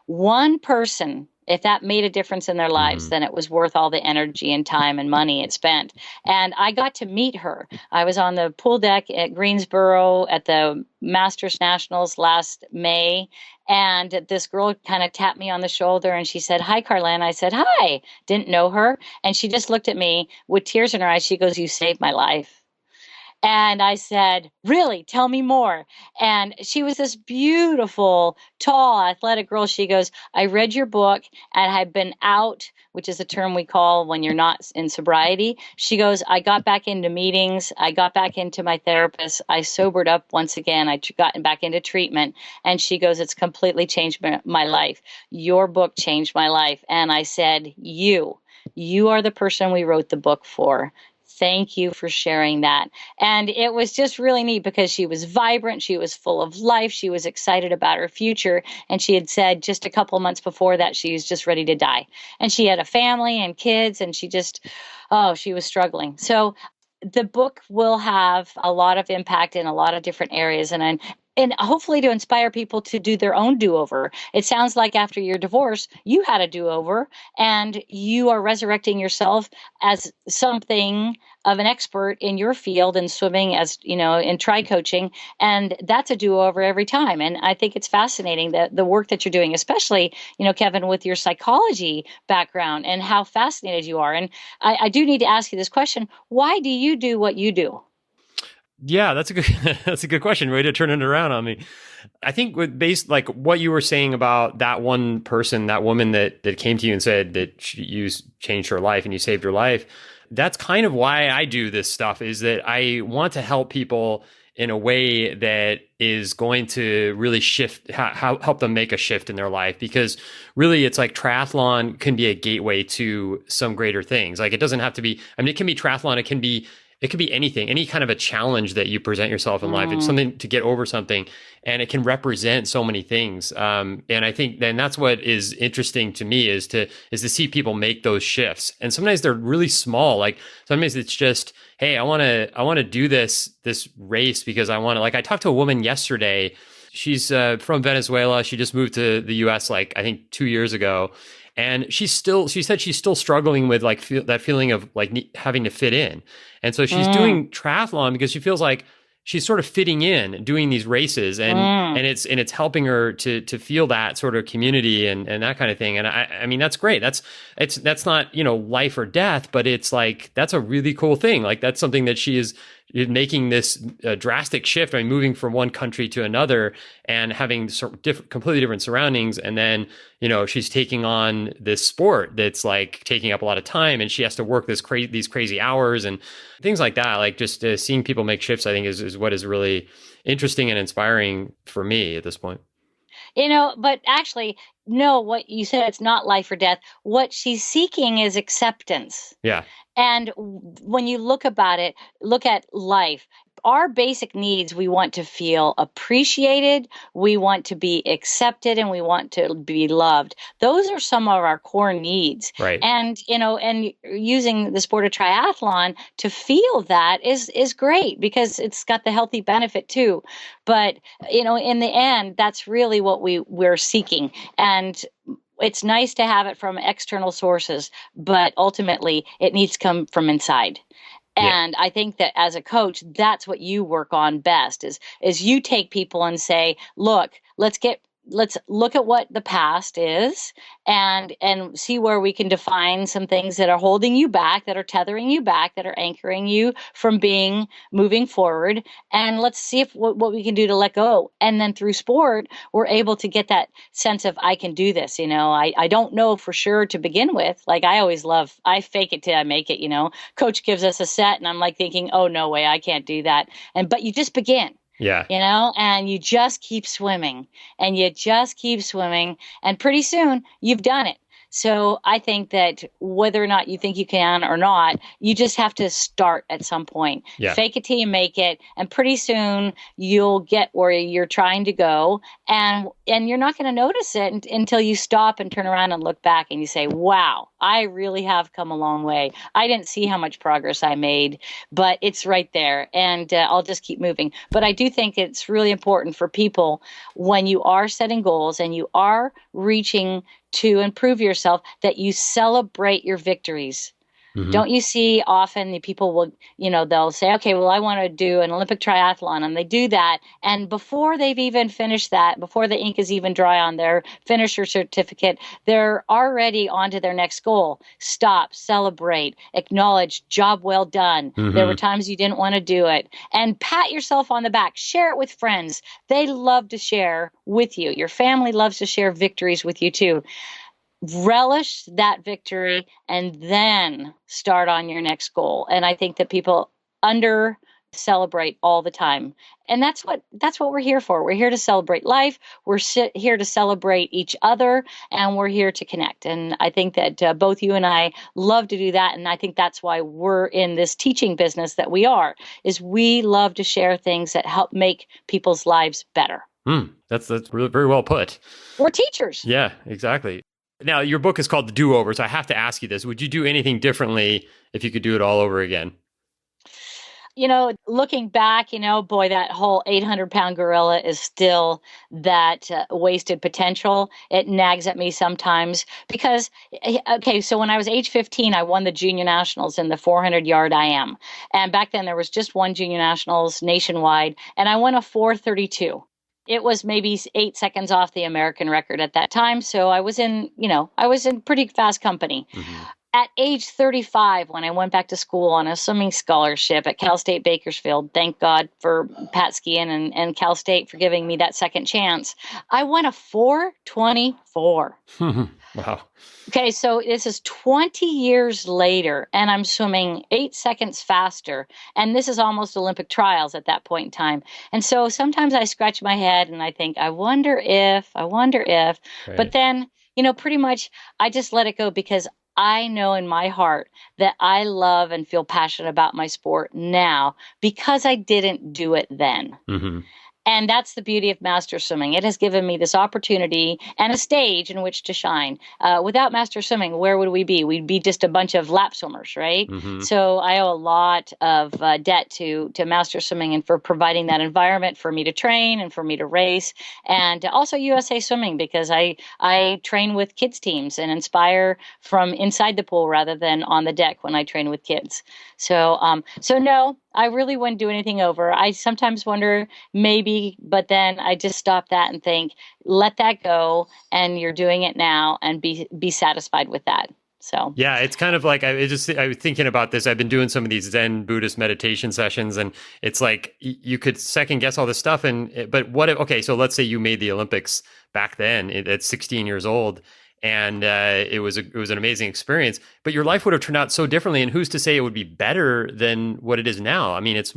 if that made a difference in their lives, then it was worth all the energy and time and money it spent. And I got to meet her. I was on the pool deck at Greensboro at the Masters Nationals last May. And this girl kind of tapped me on the shoulder and she said, "Hi, Karlyn." I said, "Hi." Didn't know her. And she just looked at me with tears in her eyes. She goes, "You saved my life." And I said, "Really? Tell me more." And she was this beautiful, tall, athletic girl. She goes, "I read your book and I've been out," which is a term we call when you're not in sobriety. She goes, "I got back into meetings. I got back into my therapist. I sobered up once again. I got back into treatment." And she goes, "It's completely changed my life. Your book changed my life." And I said, you are the person we wrote the book for. Thank you for sharing that." And it was just really neat because she was vibrant. She was full of life. She was excited about her future. And she had said just a couple months before that, she was just ready to die. And she had a family and kids, and she was struggling. So the book will have a lot of impact in a lot of different areas. And hopefully to inspire people to do their own do-over. It sounds like after your divorce, you had a do-over and you are resurrecting yourself as something of an expert in your field in swimming, as you know, in tri-coaching. And that's a do-over every time. And I think it's fascinating that the work that you're doing, especially, you know, Kevin, with your psychology background and how fascinated you are. And I do need to ask you this question. Why do you do what you do? Yeah, that's a good question. Way to turn it around on me. I think based like what you were saying about that one person, that woman that came to you and said that you changed her life and you saved her life. That's kind of why I do this stuff, is that I want to help people in a way that is going to really help them make a shift in their life. Because really it's like triathlon can be a gateway to some greater things. Like it doesn't have to be, I mean, it can be triathlon. It can be anything, any kind of a challenge that you present yourself in life. It's something to get over something, and it can represent so many things. And I think then that's what is interesting to me is to see people make those shifts. And sometimes they're really small. Like sometimes it's just, hey, I want to do this race because I want to, like, I talked to a woman yesterday. She's from Venezuela. She just moved to the US, like, I think 2 years ago. And she said she's still struggling with like that feeling of like having to fit in. And so she's doing triathlon because she feels like she's sort of fitting in doing these races, and it's helping her to feel that sort of community and that kind of thing. And I mean, that's great. That's not, life or death, but it's like, that's a really cool thing. Like that's something that she is making this drastic shift. I mean, moving from one country to another and having completely different surroundings. And then, she's taking on this sport that's like taking up a lot of time, and she has to work these crazy hours and things like that. Like just seeing people make shifts, I think is what is really interesting and inspiring for me at this point. But actually, no, what you said, it's not life or death. What she's seeking is acceptance. Yeah. And when you look at life, our basic needs, we want to feel appreciated, we want to be accepted, and we want to be loved. Those are some of our core needs. Right. And, and using the sport of triathlon to feel that is great, because it's got the healthy benefit too. But, in the end, that's really what we're seeking. And it's nice to have it from external sources, but ultimately it needs to come from inside. And I think that as a coach, that's what you work on best is you take people and say, look, let's look at what the past is and see where we can define some things that are holding you back, that are tethering you back, that are anchoring you from moving forward. And let's see what we can do to let go. And then through sport, we're able to get that sense of, I can do this. I don't know for sure to begin with. Like I fake it till I make it, Coach gives us a set and I'm like thinking, oh, no way, I can't do that. But you just begin. Yeah. And you just keep swimming and and pretty soon you've done it. So I think that whether or not you think you can or not, you just have to start at some point. Yeah. Fake it till you make it. And pretty soon you'll get where you're trying to go. And you're not going to notice it until you stop and turn around and look back and you say, wow, I really have come a long way. I didn't see how much progress I made, but it's right there. And I'll just keep moving. But I do think it's really important for people, when you are setting goals and you are reaching to improve yourself, that you celebrate your victories. Mm-hmm. Don't you see often the people will, they'll say, okay, well, I want to do an Olympic triathlon, and they do that. And before they've even finished that, before the ink is even dry on their finisher certificate, they're already on to their next goal. Stop, celebrate, acknowledge, job well done. Mm-hmm. There were times you didn't want to do it. And pat yourself on the back. Share it with friends. They love to share with you. Your family loves to share victories with you too. Relish that victory and then start on your next goal. And I think that people under celebrate all the time. And that's what we're here for. We're here to celebrate life. We're here to celebrate each other, and we're here to connect. And I think that both you and I love to do that. And I think that's why we're in this teaching business that we are, is we love to share things that help make people's lives better. That's really very well put. We're teachers. Yeah, exactly. Now, your book is called The Do-Over, so I have to ask you this. Would you do anything differently if you could do it all over again? Looking back, boy, that whole 800-pound gorilla is still that wasted potential. It nags at me sometimes because, okay, so when I was age 15, I won the junior nationals in the 400-yard IM. And back then there was just one junior nationals nationwide, and I won a 4:32. It was maybe 8 seconds off the American record at that time. So I was in pretty fast company. Mm-hmm. At age 35, when I went back to school on a swimming scholarship at Cal State Bakersfield, thank God for Pat Skian and Cal State for giving me that second chance, I won a 4:24. Wow. Okay, so this is 20 years later, and I'm swimming 8 seconds faster. And this is almost Olympic trials at that point in time. And so sometimes I scratch my head and I think, I wonder if. Right. But then, pretty much I just let it go, because I know in my heart that I love and feel passionate about my sport now because I didn't do it then. Mm-hmm. And that's the beauty of master swimming. It has given me this opportunity and a stage in which to shine. Without master swimming, where would we be? We'd be just a bunch of lap swimmers, right? Mm-hmm. So I owe a lot of debt to master swimming and for providing that environment for me to train and for me to race, and also USA Swimming, because I train with kids teams and inspire from inside the pool rather than on the deck when I train with kids. So no, I really wouldn't do anything over. I sometimes wonder maybe, but then I just stop that and think, let that go, and you're doing it now, and be satisfied with that. So Yeah, it's kind of like I was thinking about this. I've been doing some of these Zen Buddhist meditation sessions, and it's like you could second guess all this stuff. But what if, okay, so let's say you made the Olympics back then at 16 years old, and it was an amazing experience, but your life would have turned out so differently. And who's to say it would be better than what it is now? I mean, it's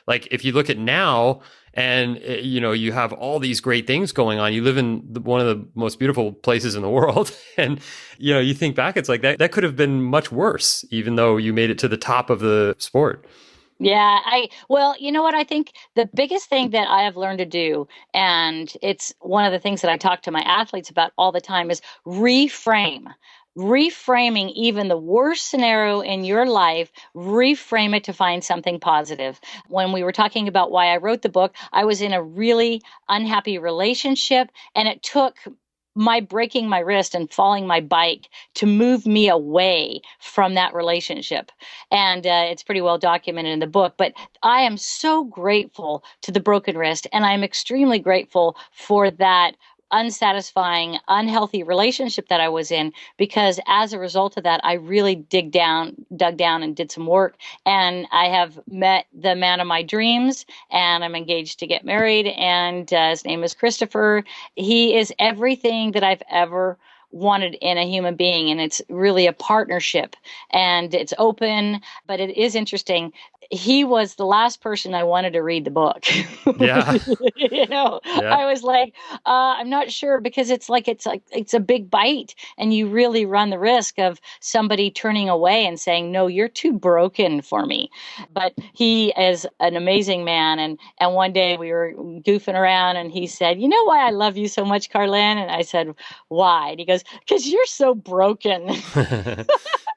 like if you look at now, and you have all these great things going on. You live in one of the most beautiful places in the world, and you think back, it's like that could have been much worse, even though you made it to the top of the sport. Yeah, well, you know what? I think the biggest thing that I have learned to do, and it's one of the things that I talk to my athletes about all the time, is reframe. Reframing even the worst scenario in your life, reframe it to find something positive. When we were talking about why I wrote the book, I was in a really unhappy relationship, and it took my breaking my wrist and falling my bike to move me away from that relationship. And it's pretty well documented in the book. But I am so grateful to the broken wrist, and I'm extremely grateful for that unsatisfying, unhealthy relationship that I was in, because as a result of that, I really dug down and did some work. And I have met the man of my dreams, and I'm engaged to get married. And his name is Christopher. He is everything that I've ever wanted in a human being. And it's really a partnership, and it's open, but it is interesting. He was the last person I wanted to read the book. Yeah. Yeah. I was like, I'm not sure, because it's a big bite, and you really run the risk of somebody turning away and saying, no, you're too broken for me. But he is an amazing man. And one day we were goofing around, and he said, you know why I love you so much, Karlyn? And I said, why? And he goes, because you're so broken.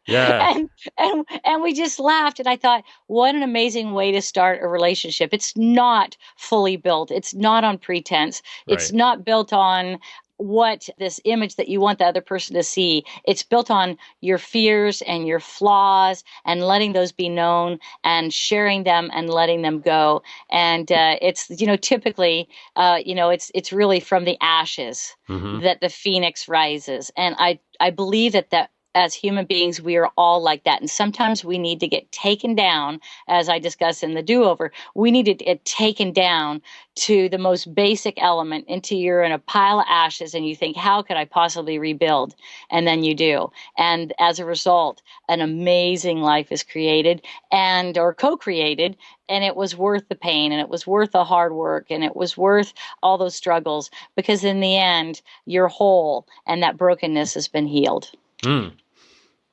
Yeah. And we just laughed, and I thought, what an amazing way to start a relationship. It's not fully built. It's not on pretense. It's Right. not built on what this image that you want the other person to see. It's built on your fears and your flaws, and letting those be known, and sharing them and letting them go. And it's typically it's really from the ashes Mm-hmm. that the phoenix rises. And I believe that as human beings, we are all like that. And sometimes we need to get taken down, as I discuss in the do-over. We need to get taken down to the most basic element, until you're in a pile of ashes and you think, how could I possibly rebuild? And then you do. And as a result, an amazing life is created or co-created. And it was worth the pain, and it was worth the hard work, and it was worth all those struggles, because in the end, you're whole, and that brokenness has been healed. Mm.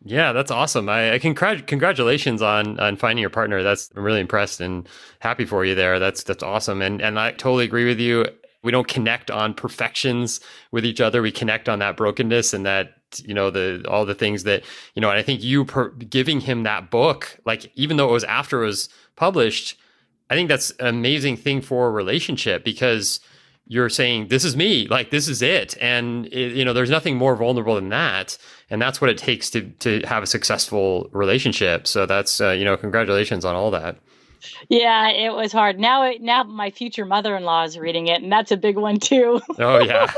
Yeah, that's awesome. I congratulations on finding your partner. I'm really impressed and happy for you there. That's awesome. And I totally agree with you. We don't connect on perfections with each other. We connect on that brokenness, and that all the things that and I think giving him that book, like, even though it was after it was published, I think that's an amazing thing for a relationship, because you're saying, this is me, like, this is it. And there's nothing more vulnerable than that. And that's what it takes to have a successful relationship. So that's, congratulations on all that. Yeah, it was hard. Now my future mother-in-law is reading it, and that's a big one too. Oh yeah.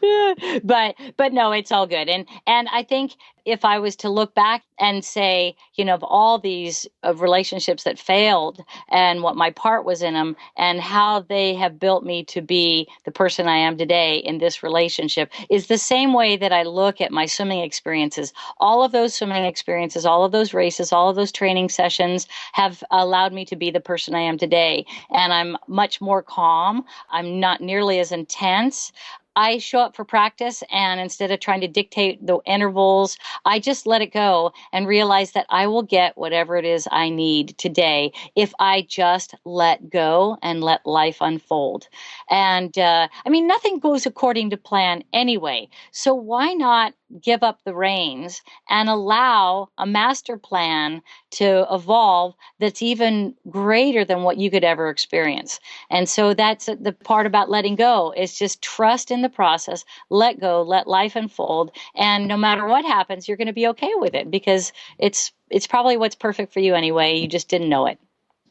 Yeah. But no, it's all good. And I think if I was to look back and say, of all these relationships that failed, and what my part was in them, and how they have built me to be the person I am today in this relationship, is the same way that I look at my swimming experiences. All of those swimming experiences, all of those races, all of those training sessions have allowed me to be the person I am today. And I'm much more calm. I'm not nearly as intense. I show up for practice, and instead of trying to dictate the intervals, I just let it go and realize that I will get whatever it is I need today if I just let go and let life unfold. And nothing goes according to plan anyway. So why not give up the reins and allow a master plan to evolve that's even greater than what you could ever experience? And so that's the part about letting go, is just trust in the process, let go, let life unfold. And no matter what happens, you're going to be okay with it, because it's probably what's perfect for you anyway. You just didn't know it.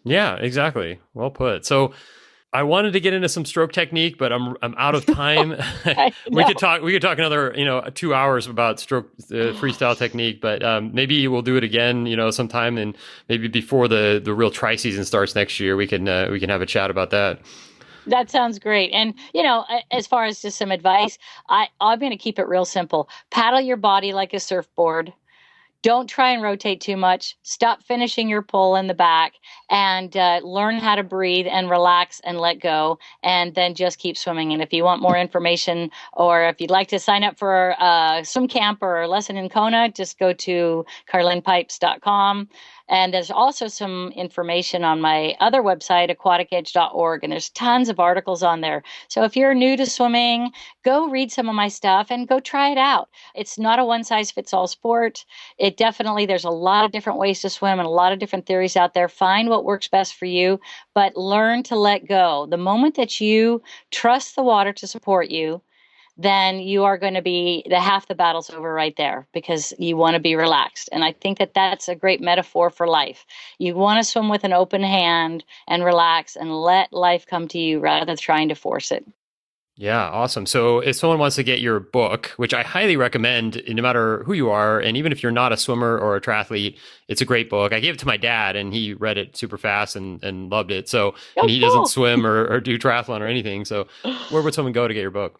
Yeah, exactly. Well put. So I wanted to get into some stroke technique, but I'm out of time. We could talk another 2 hours about stroke freestyle technique, but maybe we'll do it again sometime, and maybe before the real tri season starts next year, we can have a chat about that. That sounds great. And, as far as just some advice, I'm going to keep it real simple. Paddle your body like a surfboard. Don't try and rotate too much. Stop finishing your pull in the back, and learn how to breathe and relax and let go, and then just keep swimming. And if you want more information, or if you'd like to sign up for a swim camp or a lesson in Kona, just go to karlynpipes.com. And there's also some information on my other website, aquaticedge.org, and there's tons of articles on there. So if you're new to swimming, go read some of my stuff and go try it out. It's not a one-size-fits-all sport. There's a lot of different ways to swim and a lot of different theories out there. Find what works best for you, but learn to let go. The moment that you trust the water to support you, then you are going to be half the battle's over right there, because you want to be relaxed. And I think that that's a great metaphor for life. You want to swim with an open hand and relax and let life come to you rather than trying to force it. Yeah, awesome. So if someone wants to get your book, which I highly recommend, no matter who you are, and even if you're not a swimmer or a triathlete, it's a great book. I gave it to my dad, and he read it super fast and loved it. So, and he doesn't swim or do triathlon or anything. So where would someone go to get your book?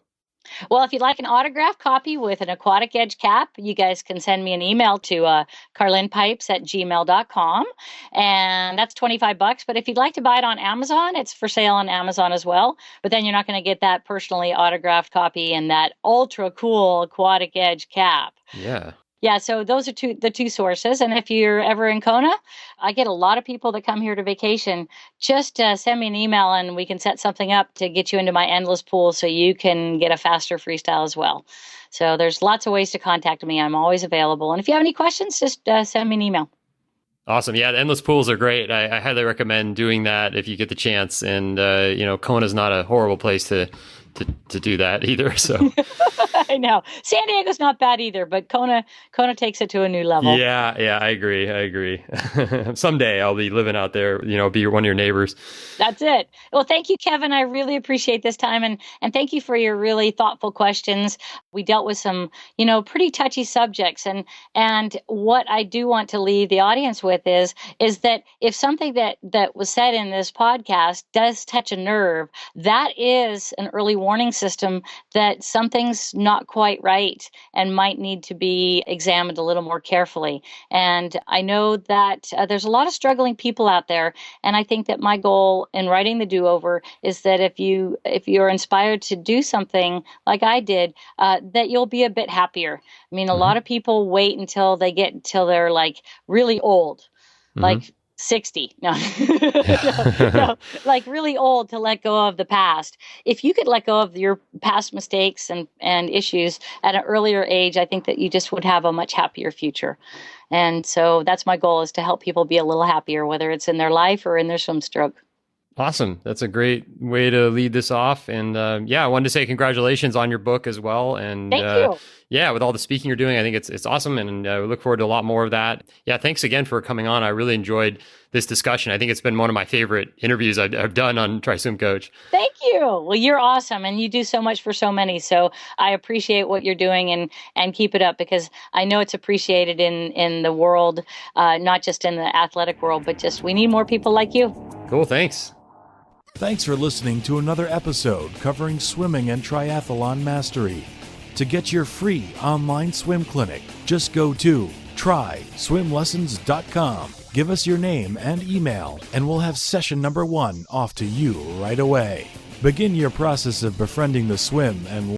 Well, if you'd like an autographed copy with an Aquatic Edge cap, you guys can send me an email to karlynpipes@gmail.com, and that's $25. But if you'd like to buy it on Amazon, it's for sale on Amazon as well. But then you're not going to get that personally autographed copy and that ultra cool Aquatic Edge cap. Yeah. Yeah, so those are the two sources. And if you're ever in Kona, I get a lot of people that come here to vacation. Just send me an email and we can set something up to get you into my endless pool so you can get a faster freestyle as well. So there's lots of ways to contact me. I'm always available. And if you have any questions, just send me an email. Awesome. Yeah, the endless pools are great. I highly recommend doing that if you get the chance. And, Kona's not a horrible place to do that either. So I know San Diego's not bad either, but Kona takes it to a new level. Yeah, I agree. Someday I'll be living out there, be one of your neighbors. That's it. Well, thank you, Kevin. I really appreciate this time, and thank you for your really thoughtful questions. We dealt with some, pretty touchy subjects, and what I do want to leave the audience with is that if something that was said in this podcast does touch a nerve, that is an early warning system that something's not quite right and might need to be examined a little more carefully. And I know that there's a lot of struggling people out there, and I think that my goal in writing The Do-Over is that if you're inspired to do something like I did, that you'll be a bit happier. I mean, a lot of people wait until they're like really old, like 60. No. No, like really old to let go of the past. If you could let go of your past mistakes and issues at an earlier age, I think that you just would have a much happier future. And so that's my goal, is to help people be a little happier, whether it's in their life or in their swim stroke. Awesome. That's a great way to lead this off. And I wanted to say congratulations on your book as well. And thank you. Yeah, with all the speaking you're doing, I think it's awesome. And we look forward to a lot more of that. Yeah, thanks again for coming on. I really enjoyed this discussion. I think it's been one of my favorite interviews I've done on Try Swim Coach. Thank you. Well, you're awesome. And you do so much for so many. So I appreciate what you're doing, and keep it up, because I know it's appreciated in the world, not just in the athletic world, but just we need more people like you. Cool. Thanks. Thanks for listening to another episode covering swimming and triathlon mastery. To get your free online swim clinic, just go to tryswimlessons.com. Give us your name and email, and we'll have session number 1 off to you right away. Begin your process of befriending the swim and